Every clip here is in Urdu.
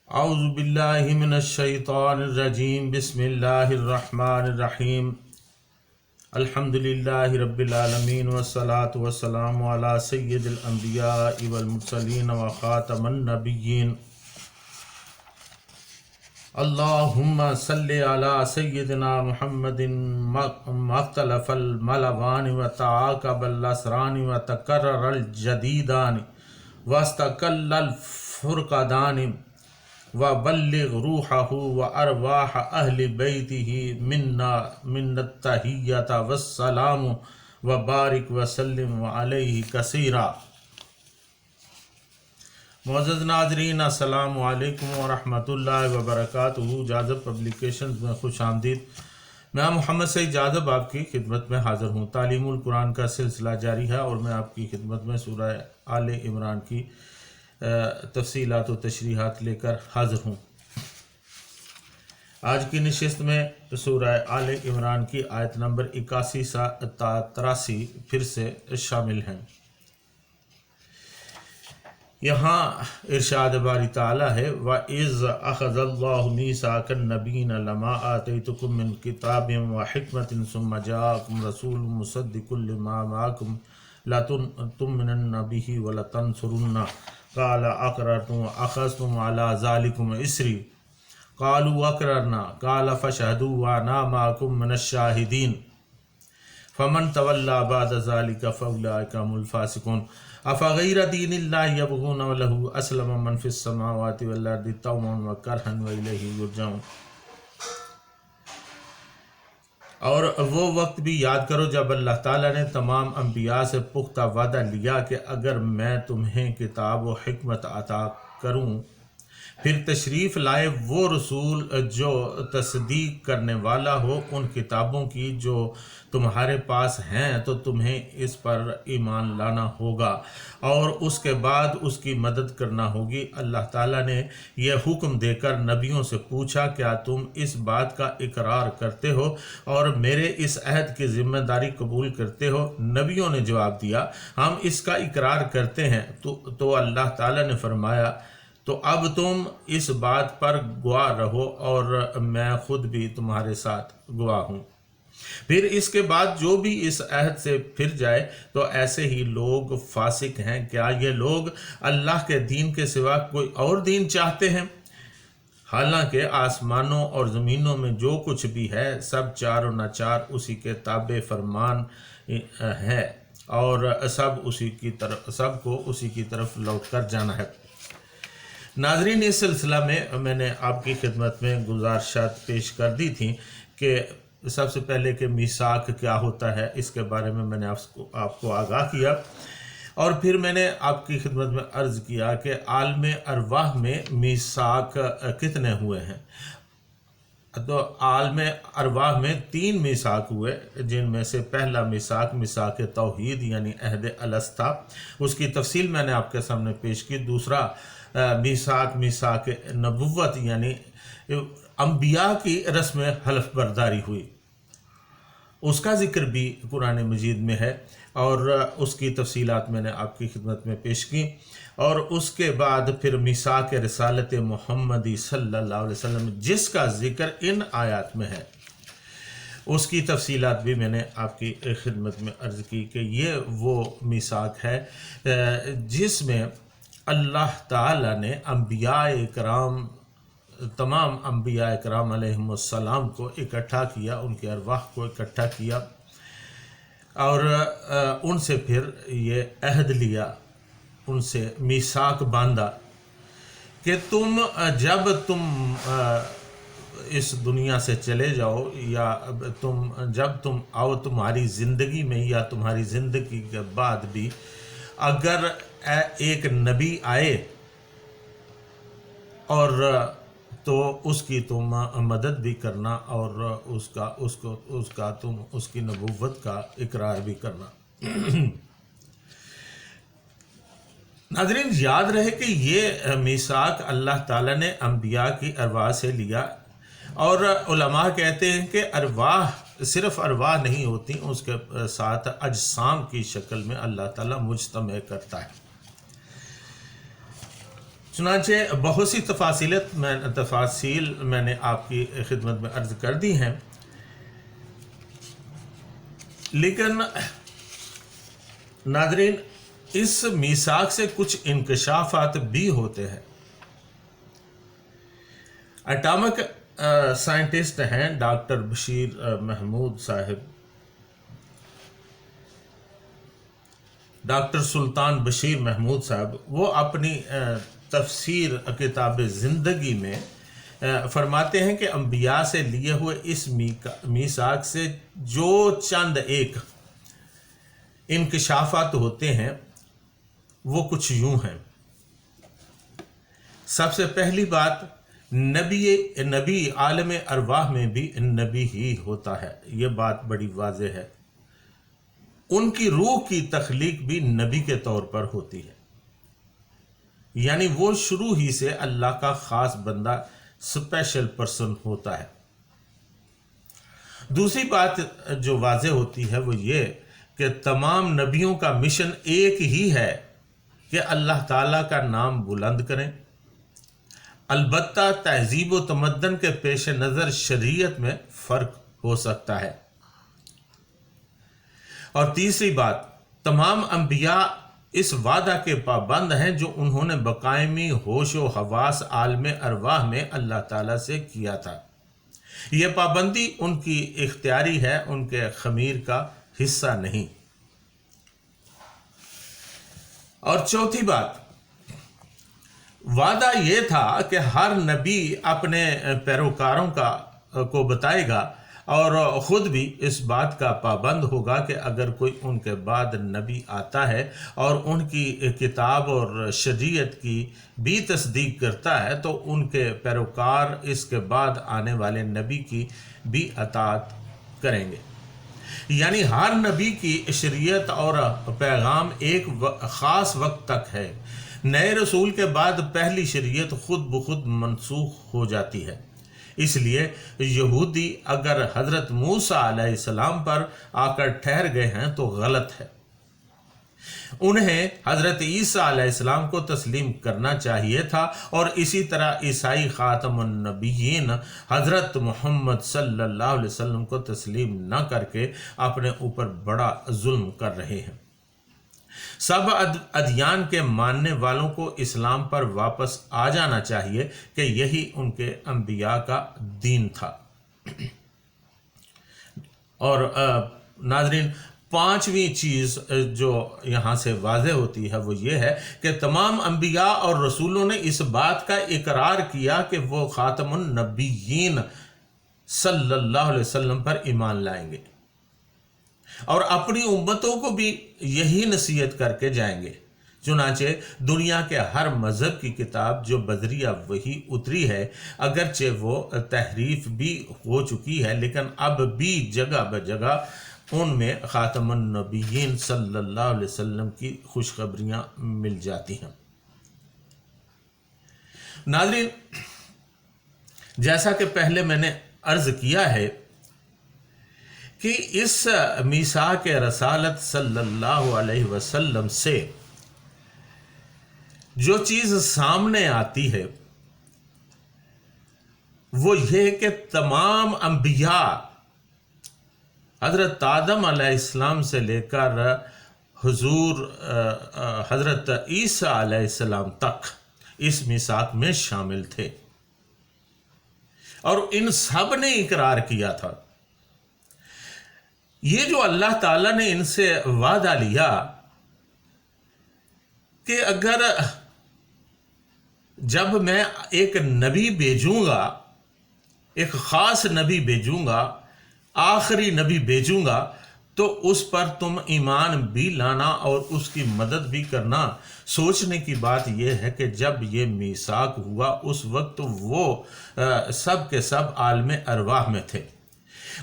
اعوذ باللہ من الشیطان الرجیم بسم اللہ الرحمن الرحیم الحمد للہ رب العالمین والصلاة والسلام علی سید الانبیاء والمرسلین وخاتم النبیین اللہم صلی علی سیدنا محمد مختلف الملوان وتعاقب الاسران وتکرر الجدیدان واستقل الفرقدان وبلغ روحه وارواح اہل بیتہ منا التحیۃ والسلام وبارک وسلم علیہ کثیرا۔ معزز ناظرین، السلام علیکم ورحمۃ اللہ وبرکاتہ۔ جاذب پبلیکیشنز میں خوش آمدید۔ میں محمد سعید جاذب آپ کی خدمت میں حاضر ہوں۔ تعلیم القرآن کا سلسلہ جاری ہے اور میں آپ کی خدمت میں سورہ آل عمران کی تفصیلات و تشریحات لے کر حاضر ہوں۔ آج کی نشست میں سورہ آل عمران کی آیت نمبر 81 سے 83 پھر سے شامل ہیں۔ یہاں ارشاد باری تعالیٰ ہے وَإِذْ أَخَذَ اللَّهُ مِيثَاقَ النَّبِيِّينَ لَمَا آتَيْتُكُم مِّن كِتَابٍ وَحِكْمَةٍ ثُمَّ جَاءَكُمْ رَسُولٌ مُصَدِّقٌ لِّمَا مَعَكُمْ لَتُؤْمِنُنَّ بِهِ وَلَتَنصُرُنَّهُ قال اقررتم واخذتم على ذلكم اسری قالوا اقررنا قال فاشهدوا وانا معكم من الشاهدين فمن تولى بعد ذلك فاولئك هم الفاسقون افغير دين الله يبغون وله اسلم من في السماوات والارض طوعا وكرها واليه يرجعون۔ اور وہ وقت بھی یاد کرو جب اللہ تعالیٰ نے تمام انبیاء سے پختہ وعدہ لیا کہ اگر میں تمہیں کتاب و حکمت عطا کروں، پھر تشریف لائے وہ رسول جو تصدیق کرنے والا ہو ان کتابوں کی جو تمہارے پاس ہیں، تو تمہیں اس پر ایمان لانا ہوگا اور اس کے بعد اس کی مدد کرنا ہوگی۔ اللہ تعالیٰ نے یہ حکم دے کر نبیوں سے پوچھا کیا تم اس بات کا اقرار کرتے ہو اور میرے اس عہد کی ذمہ داری قبول کرتے ہو؟ نبیوں نے جواب دیا ہم اس کا اقرار کرتے ہیں۔ تو اللہ تعالیٰ نے فرمایا تو اب تم اس بات پر گواہ رہو اور میں خود بھی تمہارے ساتھ گواہ ہوں۔ پھر اس کے بعد جو بھی اس عہد سے پھر جائے تو ایسے ہی لوگ فاسق ہیں۔ کیا یہ لوگ اللہ کے دین کے سوا کوئی اور دین چاہتے ہیں؟ حالانکہ آسمانوں اور زمینوں میں جو کچھ بھی ہے سب چار و ناچار اسی کے تابع فرمان ہے اور سب کو اسی کی طرف لوٹ کر جانا ہے۔ ناظرین، اس سلسلہ میں نے آپ کی خدمت میں گزارشات پیش کر دی تھیں کہ سب سے پہلے کہ میثاق کیا ہوتا ہے، اس کے بارے میں نے آپ کو آگاہ کیا، اور پھر میں نے آپ کی خدمت میں عرض کیا کہ عالم ارواح میں میثاق کتنے ہوئے ہیں۔ تو عالم ارواح میں 3 میثاق ہوئے، جن میں سے پہلا میثاق میثاق توحید یعنی عہد الست تھا، اس کی تفصیل میں نے آپ کے سامنے پیش کی۔ دوسرا میثاق نبوت یعنی انبیاء کی رسم حلف برداری ہوئی، اس کا ذکر بھی قرآن مجید میں ہے اور اس کی تفصیلات میں نے آپ کی خدمت میں پیش کی۔ اور اس کے بعد پھر میثاق رسالت محمدی صلی اللہ علیہ وسلم جس کا ذکر ان آیات میں ہے، اس کی تفصیلات بھی میں نے آپ کی خدمت میں عرض کی کہ یہ وہ میثاق ہے جس میں اللہ تعالیٰ نے انبیاء اکرام تمام انبیاء اکرام علیہم السلام کو اکٹھا کیا، ان کے ارواح کو اکٹھا کیا اور ان سے پھر یہ عہد لیا، ان سے میثاق باندھا کہ جب تم اس دنیا سے چلے جاؤ یا جب تم آؤ تمہاری زندگی میں یا تمہاری زندگی کے بعد بھی اگر ایک نبی آئے اور تو اس کی تم مدد بھی کرنا اور اس کی نبوت کا اقرار بھی کرنا۔ ناظرین، یاد رہے کہ یہ میثاق اللہ تعالیٰ نے انبیاء کی ارواح سے لیا، اور علماء کہتے ہیں کہ ارواح صرف ارواح نہیں ہوتی، اس کے ساتھ اجسام کی شکل میں اللہ تعالیٰ مجتمع کرتا ہے۔ چنانچہ بہت سی تفاصیل میں نے آپ کی خدمت میں عرض کر دی ہیں، لیکن ناظرین اس میثاق سے کچھ انکشافات بھی ہوتے ہیں۔ اٹامک سائنٹسٹ ہیں ڈاکٹر بشیر محمود صاحب، ڈاکٹر سلطان بشیر محمود صاحب، وہ اپنی تفسیر کتاب زندگی میں فرماتے ہیں کہ انبیاء سے لیے ہوئے اس میثاق سے جو چند ایک انکشافات ہوتے ہیں وہ کچھ یوں ہیں۔ سب سے پہلی بات، نبی عالم ارواح میں بھی نبی ہی ہوتا ہے، یہ بات بڑی واضح ہے۔ ان کی روح کی تخلیق بھی نبی کے طور پر ہوتی ہے، یعنی وہ شروع ہی سے اللہ کا خاص بندہ، اسپیشل پرسن ہوتا ہے۔ دوسری بات جو واضح ہوتی ہے وہ یہ کہ تمام نبیوں کا مشن ایک ہی ہے کہ اللہ تعالیٰ کا نام بلند کریں، البتہ تہذیب و تمدن کے پیش نظر شریعت میں فرق ہو سکتا ہے۔ اور تیسری بات، تمام انبیاء اس وعدہ کے پابند ہیں جو انہوں نے بقائمی ہوش و حواس عالم ارواح میں اللہ تعالیٰ سے کیا تھا۔ یہ پابندی ان کی اختیاری ہے، ان کے خمیر کا حصہ نہیں۔ اور چوتھی بات، وعدہ یہ تھا کہ ہر نبی اپنے پیروکاروں کو بتائے گا اور خود بھی اس بات کا پابند ہوگا کہ اگر کوئی ان کے بعد نبی آتا ہے اور ان کی کتاب اور شریعت کی بھی تصدیق کرتا ہے تو ان کے پیروکار اس کے بعد آنے والے نبی کی بھی اطاعت کریں گے۔ یعنی ہر نبی کی شریعت اور پیغام ایک خاص وقت تک ہے، نئے رسول کے بعد پہلی شریعت خود بخود منسوخ ہو جاتی ہے۔ اس لیے یہودی اگر حضرت موسیٰ علیہ السلام پر آ کر ٹھہر گئے ہیں تو غلط ہے، انہیں حضرت عیسیٰ علیہ السلام کو تسلیم کرنا چاہیے تھا، اور اسی طرح عیسائی خاتم النبیین حضرت محمد صلی اللہ علیہ وسلم کو تسلیم نہ کر کے اپنے اوپر بڑا ظلم کر رہے ہیں۔ سب ادیان کے ماننے والوں کو اسلام پر واپس آ جانا چاہیے کہ یہی ان کے انبیاء کا دین تھا۔ اور ناظرین، پانچویں چیز جو یہاں سے واضح ہوتی ہے وہ یہ ہے کہ تمام انبیاء اور رسولوں نے اس بات کا اقرار کیا کہ وہ خاتم النبیین صلی اللہ علیہ وسلم پر ایمان لائیں گے، اور اپنی امتوں کو بھی یہی نصیحت کر کے جائیں گے۔ چنانچہ دنیا کے ہر مذہب کی کتاب جو بذریعہ وحی اتری ہے، اگرچہ وہ تحریف بھی ہو چکی ہے، لیکن اب بھی جگہ بجگہ ان میں خاتم النبیین صلی اللہ علیہ وسلم کی خوشخبریاں مل جاتی ہیں۔ ناظرین، جیسا کہ پہلے میں نے عرض کیا ہے کہ اس میثاق رسالت صلی اللہ علیہ وسلم سے جو چیز سامنے آتی ہے وہ یہ کہ تمام انبیاء حضرت آدم علیہ السلام سے لے کر حضور حضرت عیسیٰ علیہ السلام تک اس میثاق میں شامل تھے، اور ان سب نے اقرار کیا تھا۔ یہ جو اللہ تعالیٰ نے ان سے وعدہ لیا کہ اگر جب میں ایک نبی بھیجوں گا، ایک خاص نبی بھیجوں گا، آخری نبی بھیجوں گا، تو اس پر تم ایمان بھی لانا اور اس کی مدد بھی کرنا۔ سوچنے کی بات یہ ہے کہ جب یہ میثاق ہوا اس وقت وہ سب کے سب عالم ارواح میں تھے،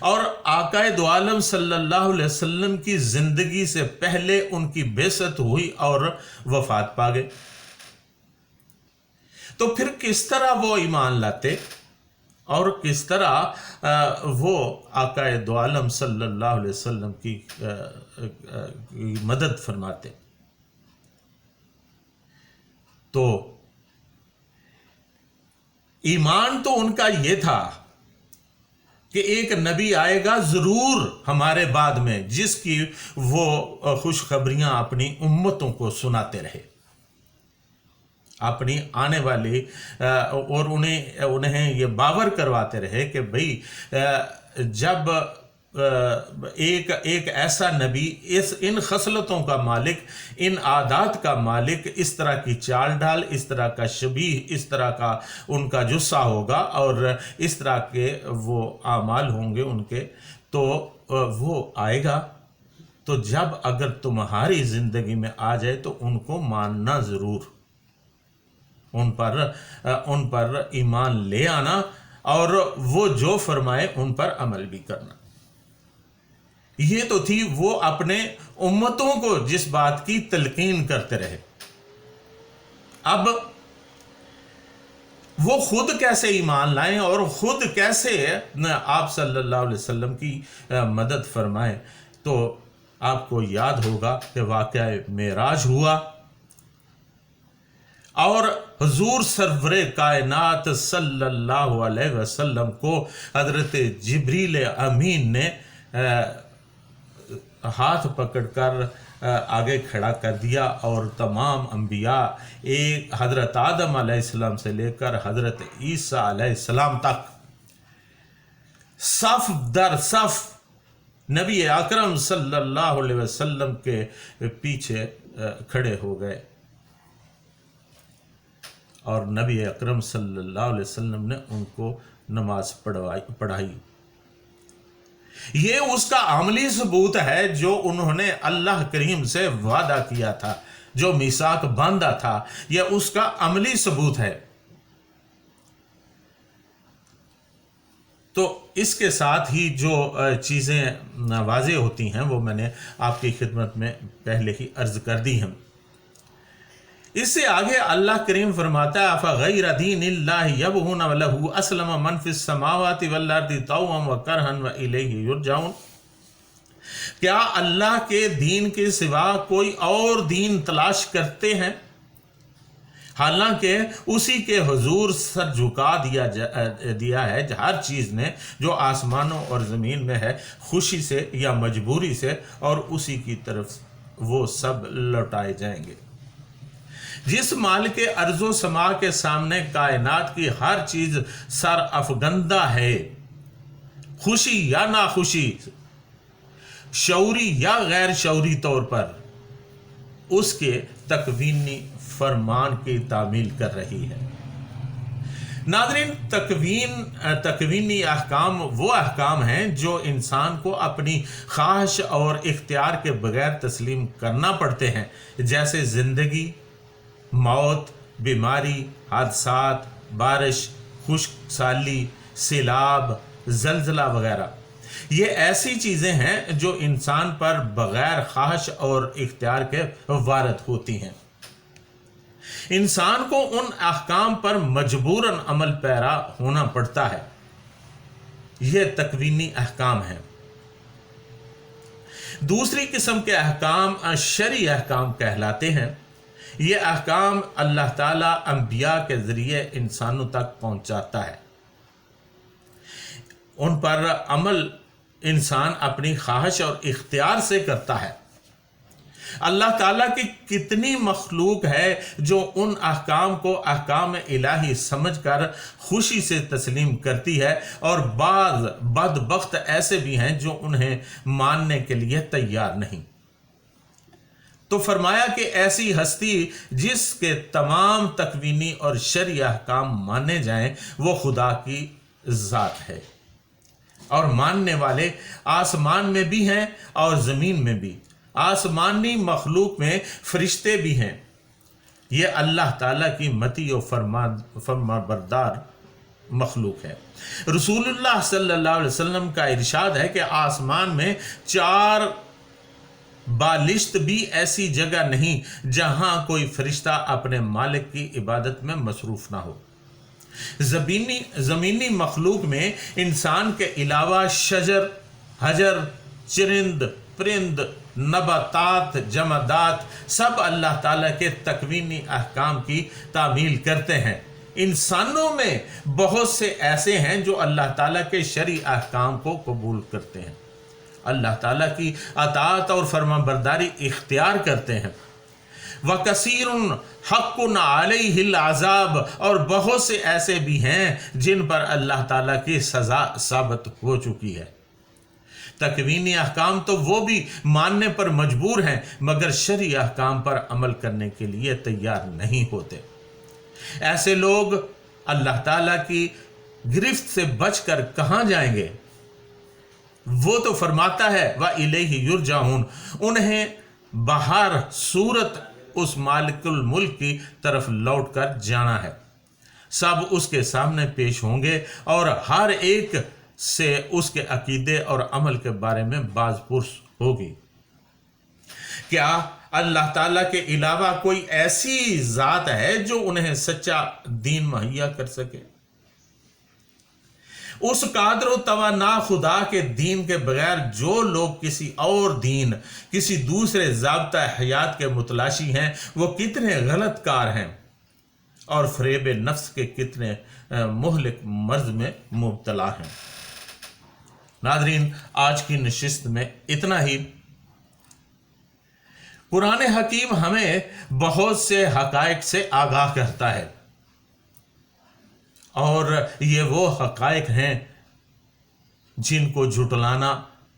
اور آقا دو عالم صلی اللہ علیہ وسلم کی زندگی سے پہلے ان کی بعثت ہوئی اور وفات پا گئے۔ تو پھر کس طرح وہ ایمان لاتے اور کس طرح وہ آقا دو عالم صلی اللہ علیہ وسلم کی مدد فرماتے؟ تو ایمان تو ان کا یہ تھا کہ ایک نبی آئے گا ضرور ہمارے بعد میں جس کی وہ خوشخبریاں اپنی امتوں کو سناتے رہے، اپنی آنے والی اور انہیں یہ باور کرواتے رہے کہ بھئی جب ایک ایسا نبی ان خصلتوں کا مالک، ان عادات کا مالک، اس طرح کی چال ڈھال، اس طرح کا شبیہ، اس طرح کا ان کا جسہ ہوگا اور اس طرح کے وہ اعمال ہوں گے ان کے، تو وہ آئے گا، تو جب اگر تمہاری زندگی میں آ جائے تو ان کو ماننا ضرور، ان پر ایمان لے آنا اور وہ جو فرمائے ان پر عمل بھی کرنا۔ یہ تو تھی وہ اپنے امتوں کو جس بات کی تلقین کرتے رہے۔ اب وہ خود کیسے ایمان لائیں اور خود کیسے آپ صلی اللہ علیہ وسلم کی مدد فرمائیں، تو آپ کو یاد ہوگا کہ واقعہ معراج ہوا اور حضور سرور کائنات صلی اللہ علیہ وسلم کو حضرت جبریل امین نے ہاتھ پکڑ کر آگے کھڑا کر دیا، اور تمام انبیاء ایک حضرت آدم علیہ السلام سے لے کر حضرت عیسیٰ علیہ السلام تک صف در صف نبی اکرم صلی اللہ علیہ وسلم کے پیچھے کھڑے ہو گئے، اور نبی اکرم صلی اللہ علیہ وسلم نے ان کو نماز پڑھائی۔ یہ اس کا عملی ثبوت ہے جو انہوں نے اللہ کریم سے وعدہ کیا تھا، جو میثاق باندھا تھا، یہ اس کا عملی ثبوت ہے۔ تو اس کے ساتھ ہی جو چیزیں واضح ہوتی ہیں وہ میں نے آپ کی خدمت میں پہلے ہی عرض کر دی ہیں۔ اس سے آگے اللہ کریم فرماتا ہے أَفَغَيْرَ دِينِ اللَّهِ يَبْغُونَ وَلَهُ أَسْلَمَ مَنْ فِي السَّمَاوَاتِ وَالْأَرْضِ طَوْعًا وَكَرْهًا وَإِلَيْهِ يُرْجَعُونَ، کیا اللہ کے دین کے سوا کوئی اور دین تلاش کرتے ہیں، حالانکہ اسی کے حضور سر جھکا دیا ہے ہر چیز نے جو آسمانوں اور زمین میں ہے، خوشی سے یا مجبوری سے، اور اسی کی طرف وہ سب لوٹائے جائیں گے۔ جس مالک ارض و سما کے سامنے کائنات کی ہر چیز سر افگندہ ہے، خوشی یا ناخوشی، شعوری یا غیر شعوری طور پر، اس کے تکوینی فرمان کی تعمیل کر رہی ہے۔ ناظرین، تکوینی احکام وہ احکام ہیں جو انسان کو اپنی خواہش اور اختیار کے بغیر تسلیم کرنا پڑتے ہیں، جیسے زندگی، موت، بیماری، حادثات، بارش، خشک سالی، سیلاب، زلزلہ وغیرہ۔ یہ ایسی چیزیں ہیں جو انسان پر بغیر خواہش اور اختیار کے وارد ہوتی ہیں۔ انسان کو ان احکام پر مجبوراً عمل پیرا ہونا پڑتا ہے۔ یہ تکوینی احکام ہیں۔ دوسری قسم کے احکام شرعی احکام کہلاتے ہیں۔ یہ احکام اللہ تعالیٰ انبیاء کے ذریعے انسانوں تک پہنچاتا ہے۔ ان پر عمل انسان اپنی خواہش اور اختیار سے کرتا ہے۔ اللہ تعالیٰ کی کتنی مخلوق ہے جو ان احکام کو احکام الہی سمجھ کر خوشی سے تسلیم کرتی ہے، اور بعض بدبخت ایسے بھی ہیں جو انہیں ماننے کے لیے تیار نہیں۔ تو فرمایا کہ ایسی ہستی جس کے تمام تکوینی اور شرعی احکام مانے جائیں وہ خدا کی ذات ہے، اور ماننے والے آسمان میں بھی ہیں اور زمین میں بھی، آسمانی مخلوق میں فرشتے بھی ہیں۔ یہ اللہ تعالیٰ کی مطیع و فرمانبردار مخلوق ہے۔ رسول اللہ صلی اللہ علیہ وسلم کا ارشاد ہے کہ آسمان میں 4 بالشت بھی ایسی جگہ نہیں جہاں کوئی فرشتہ اپنے مالک کی عبادت میں مصروف نہ ہو۔ زمینی مخلوق میں انسان کے علاوہ شجر، حجر، چرند، پرند، نباتات، جمادات سب اللہ تعالیٰ کے تکوینی احکام کی تعمیل کرتے ہیں۔ انسانوں میں بہت سے ایسے ہیں جو اللہ تعالیٰ کے شرعی احکام کو قبول کرتے ہیں، اللہ تعالیٰ کی اطاعت اور فرما برداری اختیار کرتے ہیں۔ وَكَثِيرٌ حَقٌّ عَلَيْهِ الْعَذَابُ، اور بہت سے ایسے بھی ہیں جن پر اللہ تعالیٰ کی سزا ثابت ہو چکی ہے۔ تکوینی احکام تو وہ بھی ماننے پر مجبور ہیں، مگر شرعی احکام پر عمل کرنے کے لیے تیار نہیں ہوتے۔ ایسے لوگ اللہ تعالیٰ کی گرفت سے بچ کر کہاں جائیں گے؟ وہ تو فرماتا ہے وَإِلَيْهِ يُرْجَعُونَ، انہیں بہر صورت اس مالک الملک کی طرف لوٹ کر جانا ہے۔ سب اس کے سامنے پیش ہوں گے اور ہر ایک سے اس کے عقیدے اور عمل کے بارے میں باز پرس ہوگی۔ کیا اللہ تعالیٰ کے علاوہ کوئی ایسی ذات ہے جو انہیں سچا دین مہیا کر سکے؟ اس قادر و توانا خدا کے دین کے بغیر جو لوگ کسی اور دین، کسی دوسرے ضابطہ حیات کے متلاشی ہیں، وہ کتنے غلط کار ہیں اور فریب نفس کے کتنے مہلک مرض میں مبتلا ہیں۔ ناظرین، آج کی نشست میں اتنا ہی۔ قرآن حکیم ہمیں بہت سے حقائق سے آگاہ کرتا ہے، اور یہ وہ حقائق ہیں جن کو جھٹلانا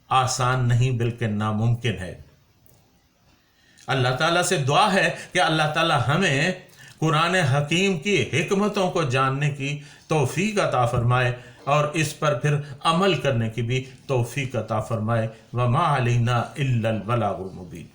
آسان نہیں بلکہ ناممکن ہے۔ اللہ تعالیٰ سے دعا ہے کہ اللہ تعالیٰ ہمیں قرآن حکیم کی حکمتوں کو جاننے کی توفیق عطا فرمائے اور اس پر پھر عمل کرنے کی بھی توفیق عطا فرمائے۔ وما علینا الا البلاغ المبین۔